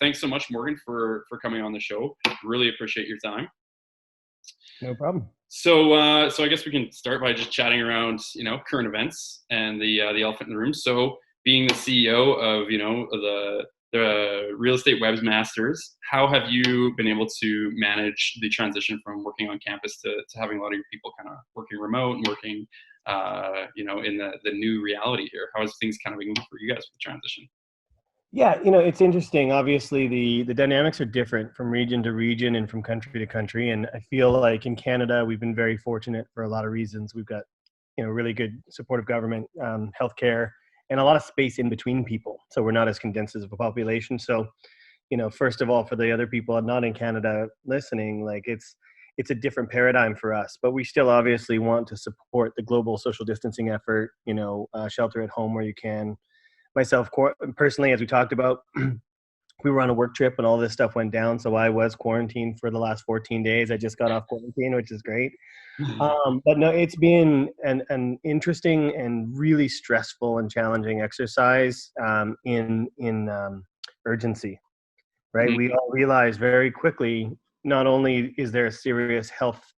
thanks so much, Morgan, for coming on the show. Really appreciate your time. No problem. So I guess we can start by just chatting around, current events and the elephant in the room. So being the CEO of, the real estate Webmasters, how have you been able to manage the transition from working on campus to having a lot of your people kind of working remote and working, in the new reality here? How has things kind of been for you guys with the transition? Yeah, it's interesting. Obviously, the dynamics are different from region to region and from country to country. And I feel like in Canada, we've been very fortunate for a lot of reasons. We've got, really good supportive government, healthcare, and a lot of space in between people. So we're not as condensed as a population. So, first of all, for the other people not in Canada listening, like it's a different paradigm for us. But we still obviously want to support the global social distancing effort. Shelter at home where you can. Myself personally, as we talked about, we were on a work trip and all this stuff went down. So I was quarantined for the last 14 days. I just got off quarantine, which is great. But no, it's been an interesting and really stressful and challenging exercise in urgency, right? Mm-hmm. We all realized very quickly, not only is there a serious health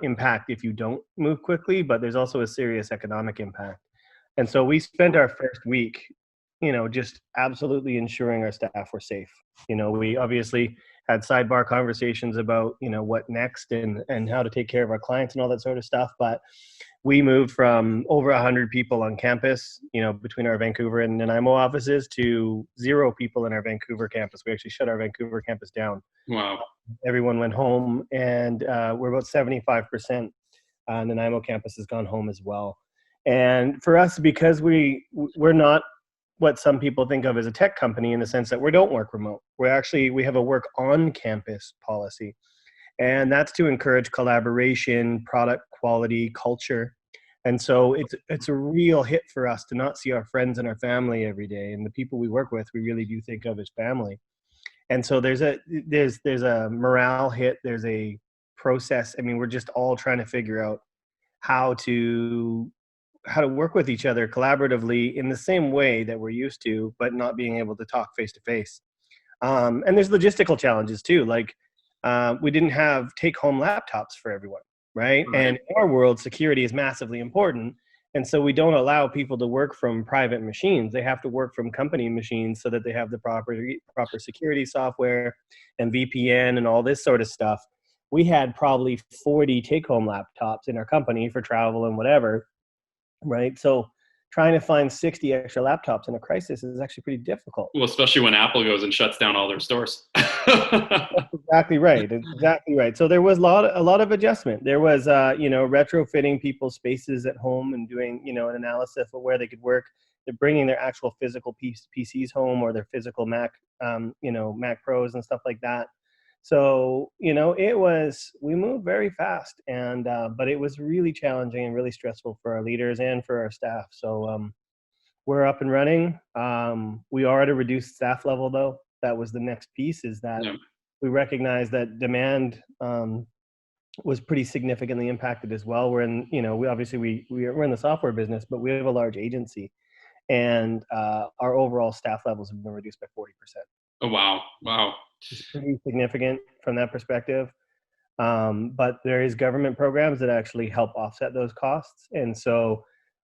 impact if you don't move quickly, but there's also a serious economic impact. And so we spent our first week, just absolutely ensuring our staff were safe. We obviously had sidebar conversations about, what next and how to take care of our clients and all that sort of stuff. But we moved from over 100 people on campus, between our Vancouver and Nanaimo offices to 0 people in our Vancouver campus. We actually shut our Vancouver campus down. Wow. Everyone went home, and we're about 75%. Nanaimo campus has gone home as well. And for us, because we're not what some people think of as a tech company in the sense that we don't work remote. We have a work on campus policy. And that's to encourage collaboration, product quality, culture. And so it's a real hit for us to not see our friends and our family every day. And the people we work with, we really do think of as family. And so there's a morale hit. There's a process. I mean, we're just all trying to figure out how to work with each other collaboratively in the same way that we're used to, but not being able to talk face to face. And there's logistical challenges too. Like we didn't have take-home laptops for everyone, right? And in our world, security is massively important. And so we don't allow people to work from private machines. They have to work from company machines so that they have the proper security software and VPN and all this sort of stuff. We had probably 40 take-home laptops in our company for travel and whatever. Right. So trying to find 60 extra laptops in a crisis is actually pretty difficult. Well, especially when Apple goes and shuts down all their stores. That's exactly right. Exactly right. So there was a lot of adjustment. There was, retrofitting people's spaces at home and doing, an analysis of where they could work. They're bringing their actual physical PCs home or their physical Mac, Mac Pros and stuff like that. So, we moved very fast but it was really challenging and really stressful for our leaders and for our staff. So we're up and running. We are at a reduced staff level though. That was the next piece is that we recognize that demand was pretty significantly impacted as well. We're in, we're in the software business, but we have a large agency and our overall staff levels have been reduced by 40%. Oh, wow. It's pretty significant from that perspective. But there is government programs that actually help offset those costs. And so,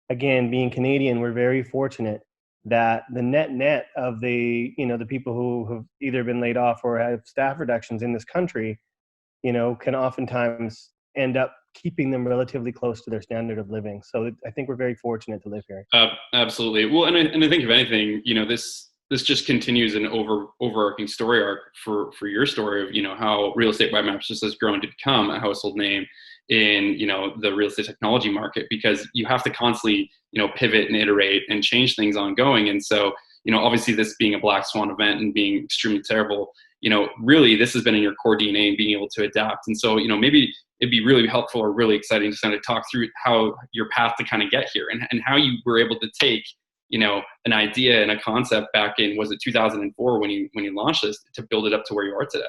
again, being Canadian, we're very fortunate that the net of the people who have either been laid off or have staff reductions in this country, can oftentimes end up keeping them relatively close to their standard of living. So I think we're very fortunate to live here. Absolutely. Well, and I think if anything, this just continues an overarching story arc for your story of, how Real Estate Webmasters has grown to become a household name in, the real estate technology market, because you have to constantly, pivot and iterate and change things ongoing. And so, obviously this being a black swan event and being extremely terrible, really this has been in your core DNA and being able to adapt. And so, maybe it'd be really helpful or really exciting to kind of talk through how your path to kind of get here and how you were able to take, an idea and a concept back in, was it 2004 when you launched this, to build it up to where you are today?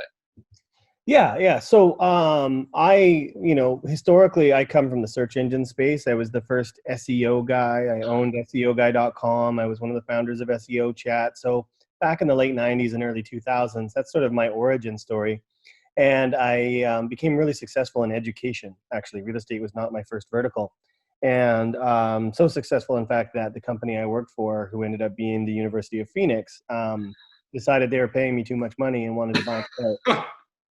Yeah. So I, historically I come from the search engine space. I was the first SEO guy. I owned SEOguy.com. I was one of the founders of SEO Chat. So back in the late 90s and early 2000s. That's sort of my origin story. And I became really successful in education. Actually, real estate was not my first vertical. And so successful, in fact, that the company I worked for, who ended up being the University of Phoenix, decided they were paying me too much money and wanted to buy it out.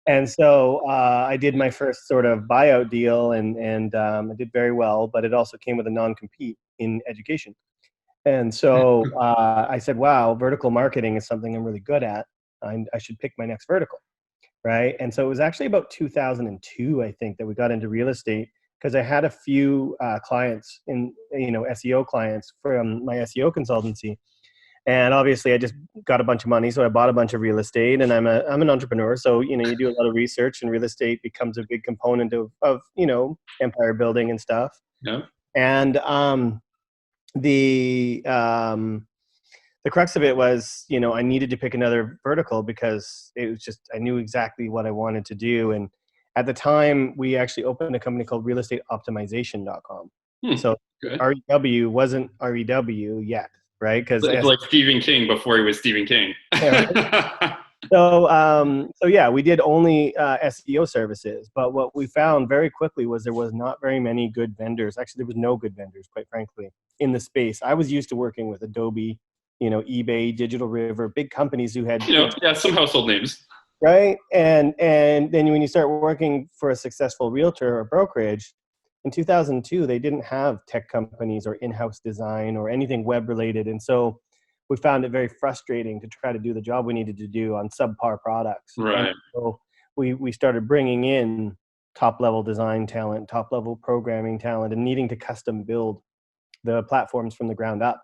And so I did my first sort of buyout deal, and I did very well, but it also came with a non-compete in education. And so I said, wow, vertical marketing is something I'm really good at. I should pick my next vertical, right? And so it was actually about 2002, I think, that we got into real estate, because I had a few clients SEO clients from my SEO consultancy. And obviously I just got a bunch of money, so I bought a bunch of real estate, and I'm an entrepreneur. So, you do a lot of research, and real estate becomes a big component of empire building and stuff. Yeah. And the crux of it was, I needed to pick another vertical, because it was just, I knew exactly what I wanted to do. And at the time, we actually opened a company called realestateoptimization.com. So Good. REW wasn't REW yet, right? Because It's like Stephen King before he was Stephen King. yeah, right? So yeah, we did only SEO services, but what we found very quickly was there was not very many good vendors. Actually, there was no good vendors, quite frankly, in the space. I was used to working with Adobe, eBay, Digital River, big companies who had some household names, right? And then when you start working for a successful realtor or brokerage, in 2002, they didn't have tech companies or in-house design or anything web related, and so we found it very frustrating to try to do the job we needed to do on subpar products. right? And so we started bringing in top level design talent, top level programming talent, and needing to custom build the platforms from the ground up.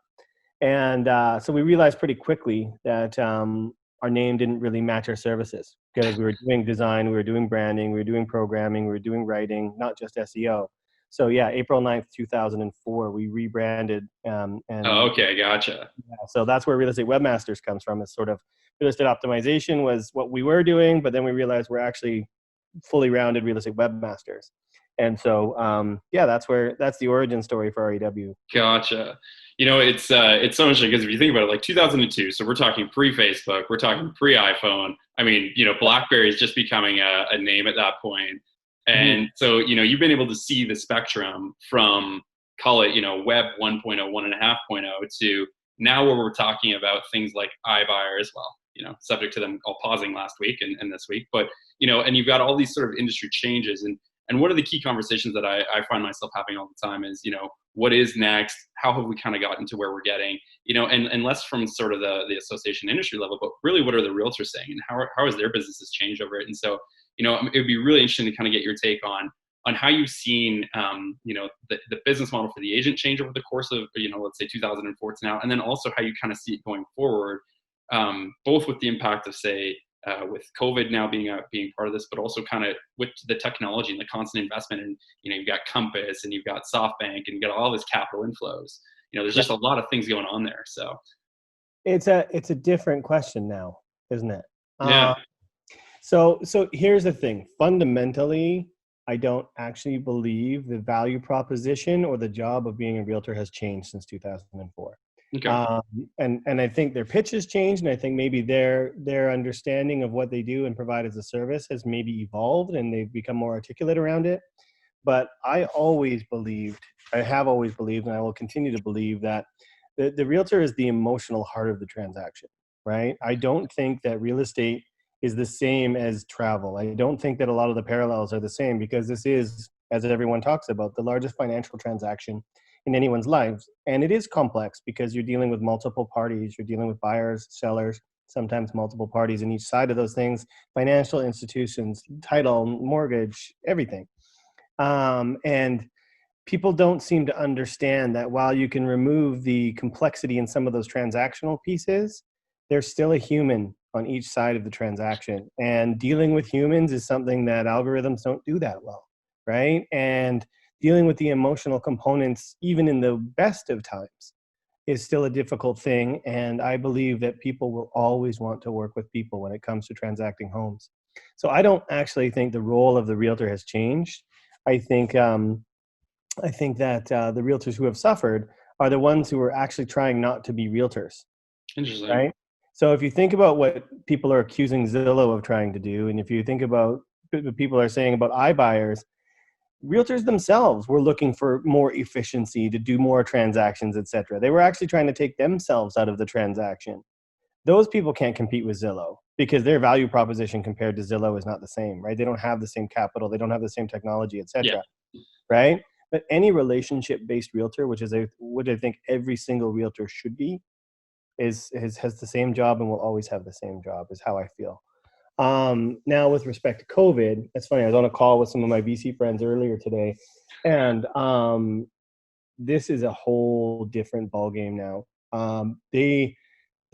And so we realized pretty quickly that our name didn't really match our services, because we were doing design, we were doing branding, we were doing programming, we were doing writing, not just SEO. So yeah, April 9th, 2004, we rebranded. Okay, gotcha. Yeah, so that's where Real Estate Webmasters comes from. It's sort of real estate optimization was what we were doing, but then we realized we're actually fully rounded real estate webmasters. And so, that's the origin story for REW. Gotcha. It's so interesting, because if you think about it, like 2002, so we're talking pre-Facebook, we're talking pre-iPhone. I mean, BlackBerry is just becoming a name at that point. And so, you've been able to see the spectrum from, call it, web 1.0, 1.5.0 to now where we're talking about things like iBuyer as well, subject to them all pausing last week and this week. But, and you've got all these sort of industry changes. And one of the key conversations that I find myself having all the time is, what is next? How have we kind of gotten to where we're getting? And less from sort of the association industry level, but really what are the realtors saying, and how has their businesses changed over it? And so, it would be really interesting to kind of get your take on how you've seen, the business model for the agent change over the course of, let's say 2004 to now, and then also how you kind of see it going forward, both with the impact of, say, with COVID now being part of this, but also kind of with the technology and the constant investment. And, you've got Compass, and you've got SoftBank, and you've got all this capital inflows. There's just a lot of things going on there. So it's a different question now, isn't it? Yeah. So here's the thing. Fundamentally, I don't actually believe the value proposition or the job of being a realtor has changed since 2004. Okay. And I think their pitch has changed, and I think maybe their understanding of what they do and provide as a service has maybe evolved, and they've become more articulate around it. But I have always believed, and I will continue to believe, that the realtor is the emotional heart of the transaction, right? I don't think that real estate is the same as travel. I don't think that a lot of the parallels are the same, because this is, as everyone talks about, the largest financial transaction in anyone's lives. And it is complex, because you're dealing with multiple parties. You're dealing with buyers, sellers, sometimes multiple parties in each side of those things, financial institutions, title, mortgage, everything. And people don't seem to understand that while you can remove the complexity in some of those transactional pieces, there's still a human on each side of the transaction. And dealing with humans is something that algorithms don't do that well, right? And dealing with the emotional components, even in the best of times, is still a difficult thing. And I believe that people will always want to work with people when it comes to transacting homes. So I don't actually think the role of the realtor has changed. I think that the realtors who have suffered are the ones who are actually trying not to be realtors. Interesting. Right? So if you think about what people are accusing Zillow of trying to do, and if you think about what people are saying about iBuyers, realtors themselves were looking for more efficiency to do more transactions, etc. They were actually trying to take themselves out of the transaction. Those people can't compete with Zillow because their value proposition compared to Zillow is not the same, right? They don't have the same capital, they don't have the same technology, Yeah. etc. Right? But any relationship-based realtor, which is what I think every single realtor should be, has the same job and will always have the same job, is how I feel. Now, with respect to COVID, it's funny. I was on a call with some of my VC friends earlier today, and this is a whole different ballgame now. The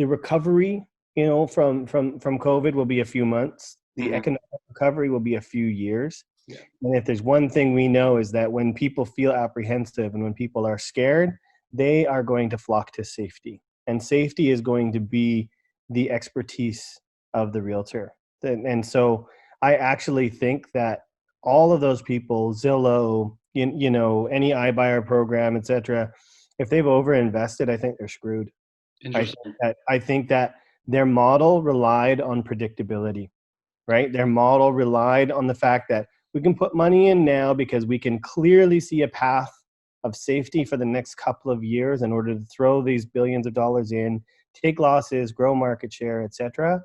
recovery, from COVID will be a few months. The economic recovery will be a few years. Yeah. And if there's one thing we know is that when people feel apprehensive and when people are scared, they are going to flock to safety. And safety is going to be the expertise of the realtor. And so I actually think that all of those people, Zillow, any iBuyer program, et cetera, if they've overinvested, I think they're screwed. Interesting. I think that their model relied on predictability, right? Their model relied on the fact that we can put money in now because we can clearly see a path of safety for the next couple of years in order to throw these billions of dollars in, take losses, grow market share, etc.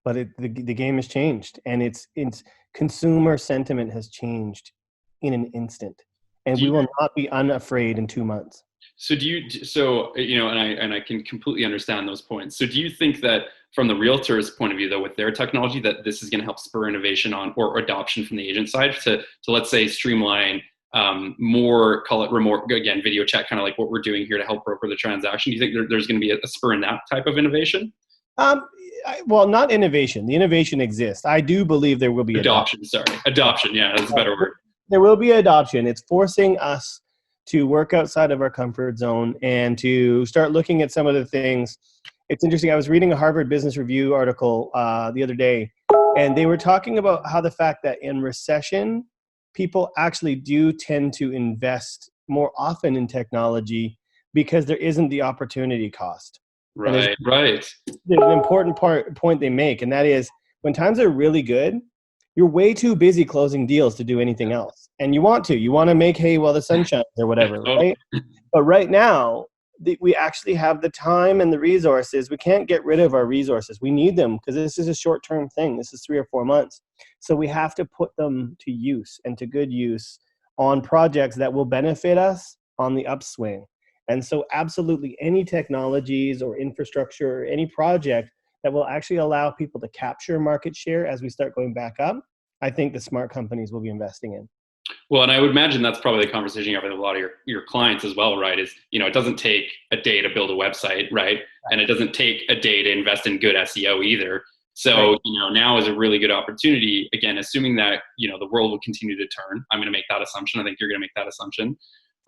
But the game has changed, and it's consumer sentiment has changed in an instant, and Do we you, will not be unafraid in 2 months. so do you, so, and I can completely understand those points. So do you think that from the realtor's point of view, though, with their technology, that this is going to help spur innovation on or adoption from the agent side to let's say streamline more, call it remote, again, video chat, kind of like what we're doing here to help broker the transaction? Do you think there's going to be a spur in that type of innovation? Um, well, not innovation. The innovation exists. I do believe there will be adoption. Adoption, sorry. Adoption, yeah, that's a better word. There will be adoption. It's forcing us to work outside of our comfort zone and to start looking at some of the things. It's interesting. I was reading a Harvard Business Review article the other day, and they were talking about how the fact that in recession, people actually do tend to invest more often in technology because there isn't the opportunity cost. And Right, right. there's an important point they make, and that is when times are really good, you're way too busy closing deals to do anything else. And you want to make hay while the sun shines or Yeah, whatever, totally. right? But right now, we actually have the time and the resources. We can't get rid of our resources. We need them because this is a short-term thing. This is 3 or 4 months. So we have to put them to use and to good use on projects that will benefit us on the upswing. And so absolutely any technologies or infrastructure or any project that will actually allow people to capture market share as we start going back up, I think the smart companies will be investing in. Well, and I would imagine that's probably the conversation you have with a lot of your clients as well, right? Is, it doesn't take a day to build a website, right? And it doesn't take a day to invest in good SEO either. So, Right. Now is a really good opportunity. Again, assuming that, the world will continue to turn. I'm going to make that assumption. I think you're going to make that assumption,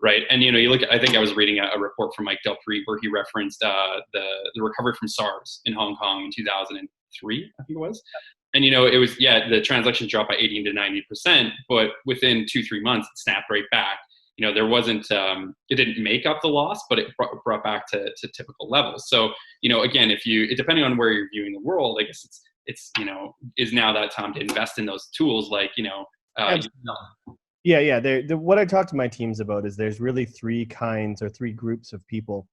right? And, you look at, I think I was reading a report from Mike Delpreet where he referenced the recovery from SARS in Hong Kong in 2003, I think it was. And it was, the transactions dropped by 80 to 90%, but within 2-3 months it snapped right back. There wasn't it didn't make up the loss, but it brought back to typical levels. So again, depending on where you're viewing the world, I guess it's is now that time to invest in those tools like Yeah. What I talk to my teams about is there's really 3 kinds or 3 groups of people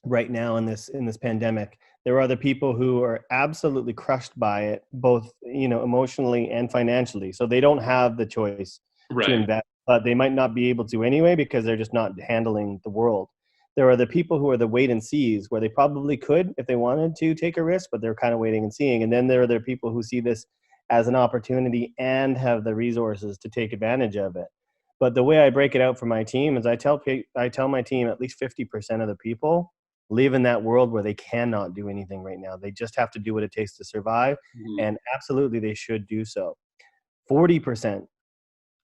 right now in this pandemic. There are the people who are absolutely crushed by it, both emotionally and financially. So they don't have the choice to right. invest, but they might not be able to anyway because they're just not handling the world. There are the people who are the wait and sees, where they probably could if they wanted to take a risk, but they're kind of waiting and seeing. And then there are the people who see this as an opportunity and have the resources to take advantage of it. But the way I break it out for my team is I tell my team at least 50% of the people live in that world where they cannot do anything right now. They just have to do what it takes to survive. Mhm. And absolutely they should do so. 40%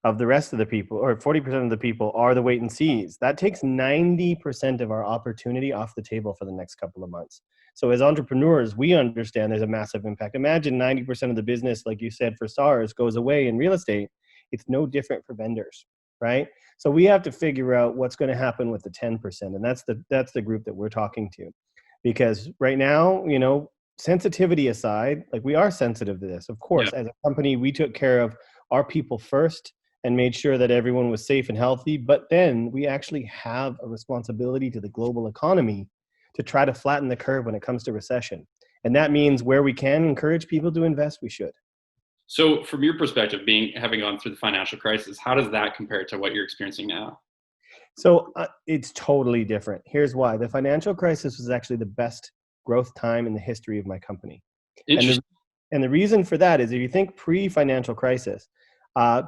of the rest of the people, or 40% of the people, are the wait and sees. That takes 90% of our opportunity off the table for the next couple of months. So as entrepreneurs, we understand there's a massive impact. Imagine 90% of the business, like you said, for SARS goes away in real estate. It's no different for vendors, right? So we have to figure out what's going to happen with the 10%. And that's the group that we're talking to. because right now, sensitivity aside, like we are sensitive to this. Of Yeah. course, as a company, we took care of our people first and made sure that everyone was safe and healthy. But then we actually have a responsibility to the global economy to try to flatten the curve when it comes to recession. And that means where we can encourage people to invest, we should. So from your perspective, having gone through the financial crisis, how does that compare to what you're experiencing now? So it's totally different. Here's why. The financial crisis was actually the best growth time in the history of my company. And the, Interesting. and the reason for that is if you think pre-financial crisis,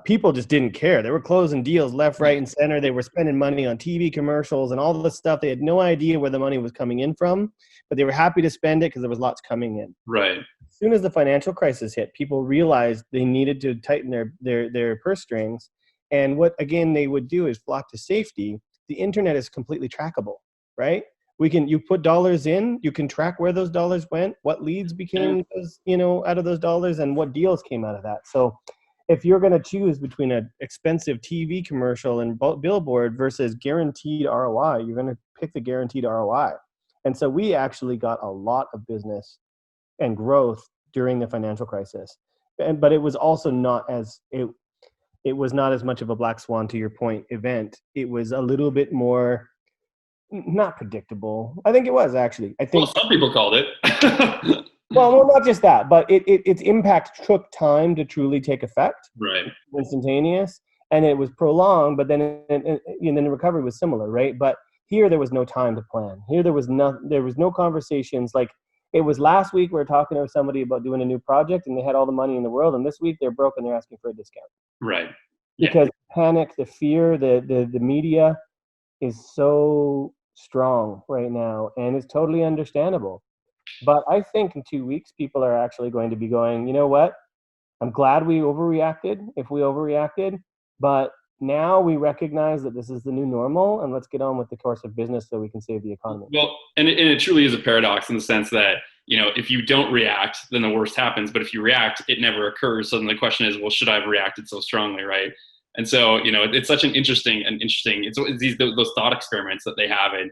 people just didn't care. They were closing deals left, right, and center. They were spending money on TV commercials and all this stuff. They had no idea where the money was coming in from, but they were happy to spend it because there was lots coming in. Right. As soon as the financial crisis hit, people realized they needed to tighten their purse strings. And what, again, they would do is flock to safety. The internet is completely trackable, right? You put dollars in, you can track where those dollars went, what leads became those, out of those dollars, and what deals came out of that. So if you're going to choose between an expensive TV commercial and billboard versus guaranteed ROI, you're going to pick the guaranteed ROI. And so we actually got a lot of business and growth during the financial crisis. But it was also not as it was not as much of a black swan, to your point, event. It was a little bit more not predictable. I think it was actually. I Well, think some people called it. well, not just that, but its impact took time to truly take effect. Right. Instantaneous, and it was prolonged. But then the recovery was similar, right? But here there was no time to plan. Here there was no conversations. Like it was last week we were talking to somebody about doing a new project, and they had all the money in the world, and this week they're broke and they're asking for a discount. Right. Yeah. Because panic, the fear, the media is so strong right now, and it's totally understandable. But I think in 2 weeks, people are actually going to be going, you know what? I'm glad we overreacted if we overreacted, but now we recognize that this is the new normal, and let's get on with the course of business so we can save the economy. Well, and it truly is a paradox in the sense that, if you don't react, then the worst happens. But if you react, it never occurs. So then the question is, well, should I have reacted so strongly, right? And so, it's such an interesting, it's those thought experiments that they have, and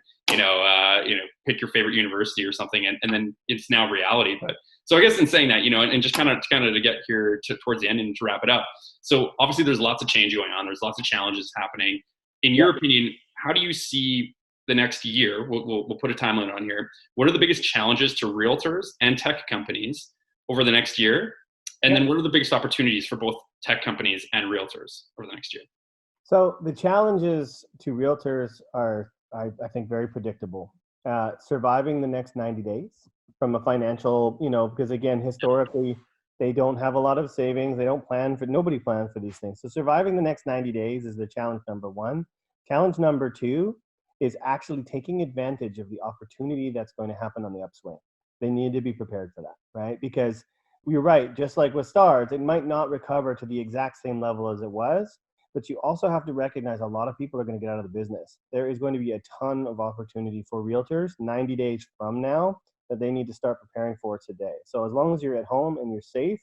pick your favorite university or something, and then it's now reality. But so I guess in saying that, and just kind of to get here towards the end and to wrap it up. So obviously there's lots of change going on. There's lots of challenges happening. In your opinion, how do you see the next year? We'll put a timeline on here. What are the biggest challenges to realtors and tech companies over the next year? And then what are the biggest opportunities for both tech companies and realtors over the next year? So the challenges to realtors are, I think, very predictable. Surviving the next 90 days from a financial, because again, historically, they don't have a lot of savings. They don't nobody plans for these things. So surviving the next 90 days is the challenge number one. Challenge number two is actually taking advantage of the opportunity that's going to happen on the upswing. They need to be prepared for that, right? Because you're right, just like with stars, it might not recover to the exact same level as it was, but you also have to recognize a lot of people are going to get out of the business. There is going to be a ton of opportunity for realtors 90 days from now that they need to start preparing for today. So as long as you're at home and you're safe,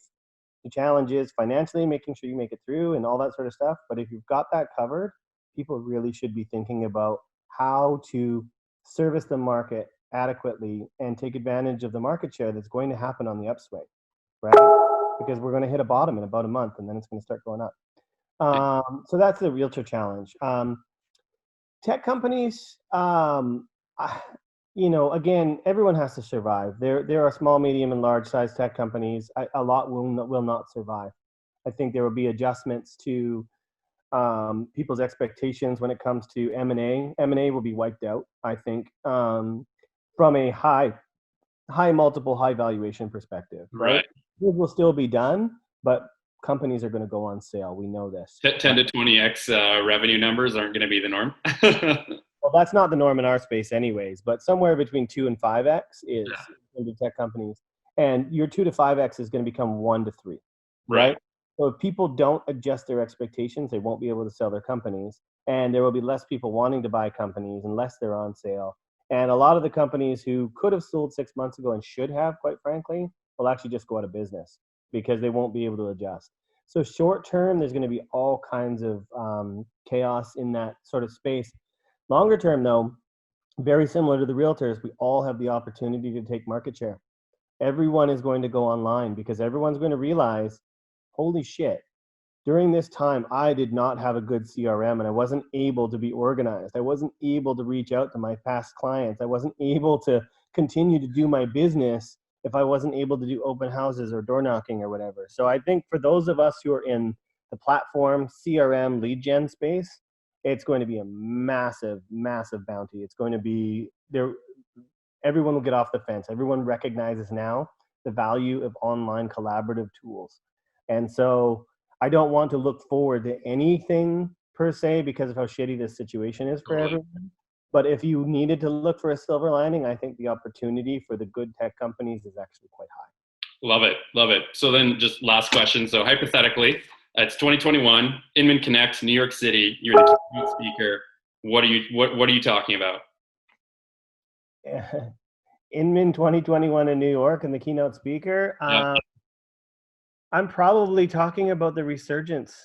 the challenge is financially making sure you make it through and all that sort of stuff. But if you've got that covered, people really should be thinking about how to service the market adequately and take advantage of the market share that's going to happen on the upswing, right? Because we're going to hit a bottom in about a month and then it's going to start going up. So that's the realtor challenge. Tech companies, again, everyone has to survive. There are small, medium, and large size tech companies. A lot will not survive. I think there will be adjustments to people's expectations when it comes to M&A. M&A will be wiped out, I think, from a high multiple, high valuation perspective. Right? It will still be done, but companies are going to go on sale. We know this. 10 to 20x revenue numbers aren't going to be the norm. Well, that's not the norm in our space anyways, but somewhere between 2 and 5x is going to be tech companies. And your 2 to 5x is going to become 1 to 3, right? So if people don't adjust their expectations, they won't be able to sell their companies. And there will be less people wanting to buy companies unless they're on sale. And a lot of the companies who could have sold 6 months ago and should have, quite frankly, will actually just go out of business because they won't be able to adjust. So short term, there's going to be all kinds of chaos in that sort of space. Longer term, though, very similar to the realtors, we all have the opportunity to take market share. Everyone is going to go online because everyone's going to realize, holy shit, during this time, I did not have a good CRM and I wasn't able to be organized. I wasn't able to reach out to my past clients. I wasn't able to continue to do my business if I wasn't able to do open houses or door knocking or whatever. So I think for those of us who are in the platform, CRM, lead gen space, it's going to be a massive, massive bounty. It's going to be there. Everyone will get off the fence. Everyone recognizes now the value of online collaborative tools. And so I don't want to look forward to anything per se because of how shitty this situation is for Totally. everyone. But if you needed to look for a silver lining, I think the opportunity for the good tech companies is actually quite high. Love it. Love it. So then just last question. So hypothetically, it's 2021, Inman Connect, New York City, you're the keynote speaker. What are you talking about? Inman 2021 in New York and the keynote speaker. Yeah. I'm probably talking about the resurgence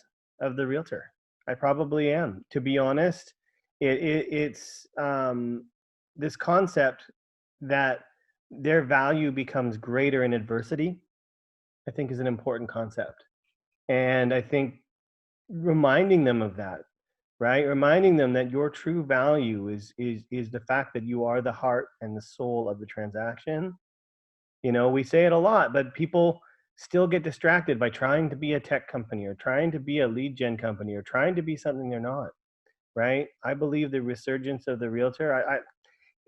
of the realtor. I probably am. To be honest, it's this concept that their value becomes greater in adversity, I think is an important concept. And I think reminding them of that, right? Reminding them that your true value is the fact that you are the heart and the soul of the transaction. You know, we say it a lot, but people still get distracted by trying to be a tech company or trying to be a lead gen company or trying to be something they're not, right? I believe the resurgence of the realtor, I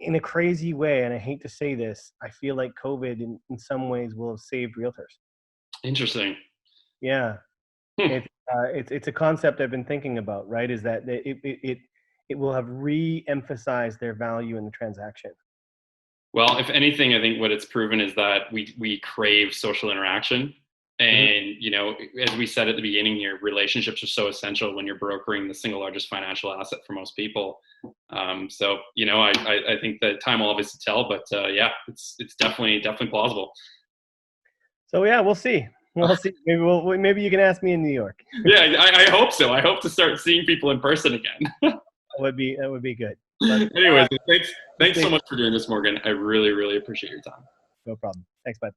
in a crazy way, and I hate to say this, I feel like COVID in some ways will have saved realtors. Interesting. Yeah, Hmm. it's a concept I've been thinking about, right? Is that it will have re-emphasized their value in the transaction. Well, if anything, I think what it's proven is that we crave social interaction. Mhm. And, as we said at the beginning here, relationships are so essential when you're brokering the single largest financial asset for most people. So, I think that time will obviously tell, but yeah, it's definitely plausible. So yeah, we'll see. We'll see. Maybe you can ask me in New York. Yeah, I hope so. I hope to start seeing people in person again. That would be good. But Anyways, thanks stay so much for doing this, Morgan. I really, really appreciate your time. no problem. Thanks, bud.